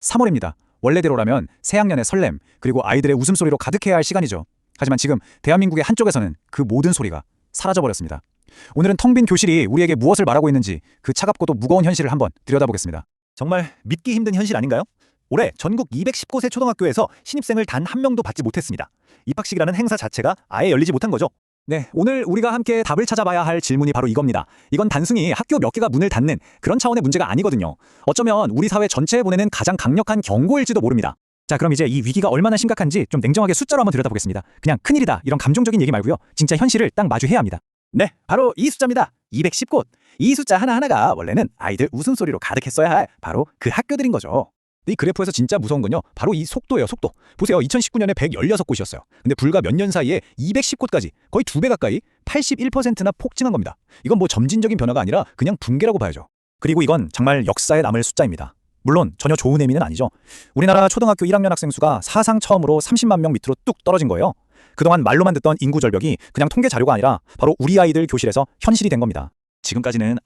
3월입니다. 원래대로라면 새학년의 설렘, 그리고 아이들의 웃음소리로 가득해야 할 시간이죠. 하지만 지금 대한민국의 한쪽에서는 그 모든 소리가 사라져버렸습니다. 오늘은 텅 빈 교실이 우리에게 무엇을 말하고 있는지 그 차갑고도 무거운 현실을 한번 들여다보겠습니다. 정말 믿기 힘든 현실 아닌가요? 올해 전국 210곳의 초등학교에서 신입생을 단 한 명도 받지 못했습니다. 입학식이라는 행사 자체가 아예 열리지 못한 거죠. 네, 오늘 우리가 함께 답을 찾아봐야 할 질문이 바로 이겁니다. 이건 단순히 학교 몇 개가 문을 닫는 그런 차원의 문제가 아니거든요. 어쩌면 우리 사회 전체에 보내는 가장 강력한 경고일지도 모릅니다. 자, 그럼 이제 이 위기가 얼마나 심각한지 좀 냉정하게 숫자로 한번 들여다보겠습니다. 그냥 큰일이다 이런 감정적인 얘기 말고요. 진짜 현실을 딱 마주해야 합니다. 네, 바로 이 숫자입니다. 210곳. 이 숫자 하나하나가 원래는 아이들 웃음소리로 가득했어야 할 바로 그 학교들인 거죠. 이 그래프에서 진짜 무서운 건요. 바로 이 속도예요, 속도. 보세요. 2019년에 116곳이었어요. 근데 불과 몇 년 사이에 210곳까지 거의 2배 가까이 81%나 폭증한 겁니다. 이건 뭐 점진적인 변화가 아니라 그냥 붕괴라고 봐야죠. 그리고 이건 정말 역사에 남을 숫자입니다. 물론 전혀 좋은 의미는 아니죠. 우리나라 초등학교 1학년 학생 수가 사상 처음으로 30만 명 밑으로 뚝 떨어진 거예요. 그동안 말로만 듣던 인구 절벽이 그냥 통계 자료가 아니라 바로 우리 아이들 교실에서 현실이 된 겁니다. 지금까지는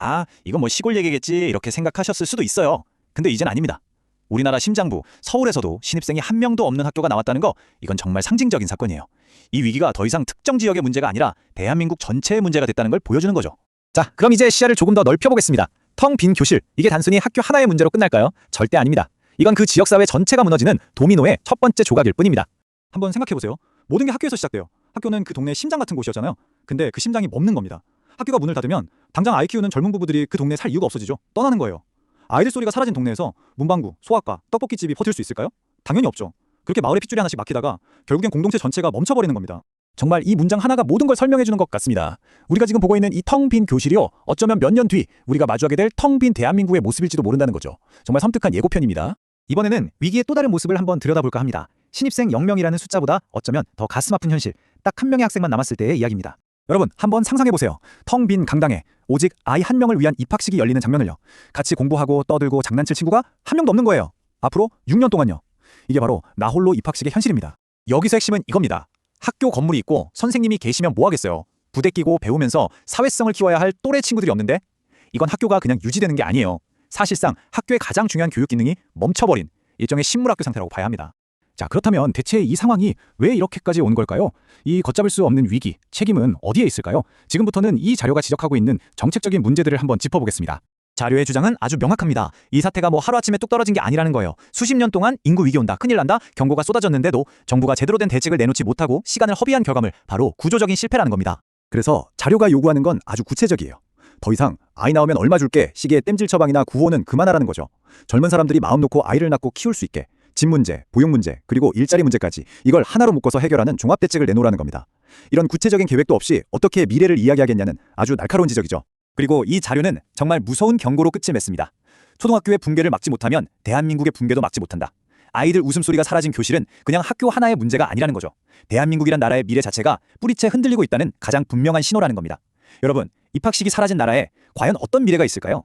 이건 뭐 시골 얘기겠지 이렇게 생각하셨을 수도 있어요. 근데 이젠 아닙니다. 우리나라 심장부 서울에서도 신입생이 한 명도 없는 학교가 나왔다는 거, 이건 정말 상징적인 사건이에요. 이 위기가 더 이상 특정 지역의 문제가 아니라 대한민국 전체의 문제가 됐다는 걸 보여주는 거죠. 자, 그럼 이제 시야를 조금 더 넓혀보겠습니다. 텅 빈 교실, 이게 단순히 학교 하나의 문제로 끝날까요? 절대 아닙니다. 이건 그 지역사회 전체가 무너지는 도미노의 첫 번째 조각일 뿐입니다. 한번 생각해보세요. 모든 게 학교에서 시작돼요. 학교는 그 동네의 심장 같은 곳이었잖아요. 근데 그 심장이 멈는 겁니다. 학교가 문을 닫으면 당장 아이 키우는 젊은 부부들이 그 동네에 살 이유가 없어지죠. 떠나는 거예요. 아이들 소리가 사라진 동네에서 문방구, 소아과, 떡볶이집이 버틸 수 있을까요? 당연히 없죠. 그렇게 마을에 핏줄이 하나씩 막히다가 결국엔 공동체 전체가 멈춰버리는 겁니다. 정말 이 문장 하나가 모든 걸 설명해주는 것 같습니다. 우리가 지금 보고 있는 이 텅 빈 교실이요, 어쩌면 몇 년 뒤 우리가 마주하게 될 텅 빈 대한민국의 모습일지도 모른다는 거죠. 정말 섬뜩한 예고편입니다. 이번에는 위기의 또 다른 모습을 한번 들여다볼까 합니다. 신입생 0명이라는 숫자보다 어쩌면 더 가슴 아픈 현실, 딱 한 명의 학생만 남았을 때의 이야기입니다. 여러분, 한번 상상해보세요. 텅 빈 강당에 오직 아이 한 명을 위한 입학식이 열리는 장면을요. 같이 공부하고 떠들고 장난칠 친구가 한 명도 없는 거예요. 앞으로 6년 동안요. 이게 바로 나 홀로 입학식의 현실입니다. 여기서 핵심은 이겁니다. 학교 건물이 있고 선생님이 계시면 뭐 하겠어요. 부대 끼고 배우면서 사회성을 키워야 할 또래 친구들이 없는데, 이건 학교가 그냥 유지되는 게 아니에요. 사실상 학교의 가장 중요한 교육 기능이 멈춰버린 일종의 식물학교 상태라고 봐야 합니다. 자, 그렇다면 대체 이 상황이 왜 이렇게까지 온 걸까요? 이 걷잡을 수 없는 위기, 책임은 어디에 있을까요? 지금부터는 이 자료가 지적하고 있는 정책적인 문제들을 한번 짚어보겠습니다. 자료의 주장은 아주 명확합니다. 이 사태가 뭐 하루아침에 뚝 떨어진 게 아니라는 거예요. 수십 년 동안 인구 위기 온다, 큰일 난다, 경고가 쏟아졌는데도 정부가 제대로 된 대책을 내놓지 못하고 시간을 허비한 결과물, 바로 구조적인 실패라는 겁니다. 그래서 자료가 요구하는 건 아주 구체적이에요. 더 이상 아이 나오면 얼마 줄게 시기의 땜질 처방이나 구호는 그만하라는 거죠. 젊은 사람들이 마음 놓고 아이를 낳고 키울 수 있게 집 문제, 보육 문제, 그리고 일자리 문제까지 이걸 하나로 묶어서 해결하는 종합대책을 내놓으라는 겁니다. 이런 구체적인 계획도 없이 어떻게 미래를 이야기하겠냐는 아주 날카로운 지적이죠. 그리고 이 자료는 정말 무서운 경고로 끝을 맺습니다. 초등학교의 붕괴를 막지 못하면 대한민국의 붕괴도 막지 못한다. 아이들 웃음소리가 사라진 교실은 그냥 학교 하나의 문제가 아니라는 거죠. 대한민국이란 나라의 미래 자체가 뿌리채 흔들리고 있다는 가장 분명한 신호라는 겁니다. 여러분, 입학식이 사라진 나라에 과연 어떤 미래가 있을까요?